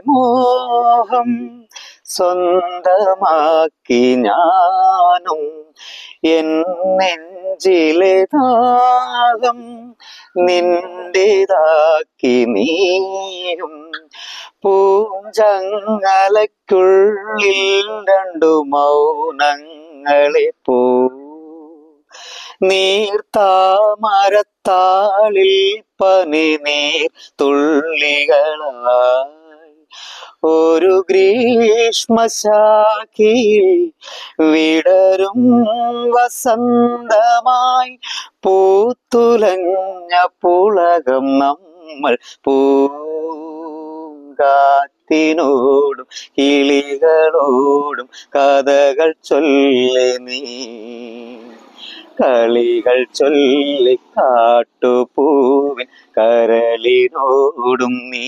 മോഹം സ്വന്തമാക്കി ഞാനും എൻ നെഞ്ചിലെ ദാഹം നിന്റേതാക്കി നീയും പൂഞ്ചങ്ങലയ്ക്കുള്ളിൽ രണ്ടു മൗനങ്ങളെ പോ നീർത്താമരത്താളിൽ പനി നീർ തുള്ളികളായി ഒരു ഗ്രീഷ്മശാഖിയിൽ വിടരും വസന്തമായി പൂത്തുലഞ്ഞ പുളകം നമ്മൾ പൂങ്കാറ്റിനോടും കിളികളോടും കഥകൾ ചൊല്ലി നീ കളികൾ ചൊല്ലി കാട്ടുപൂവിൻ കരളിനോടും നീ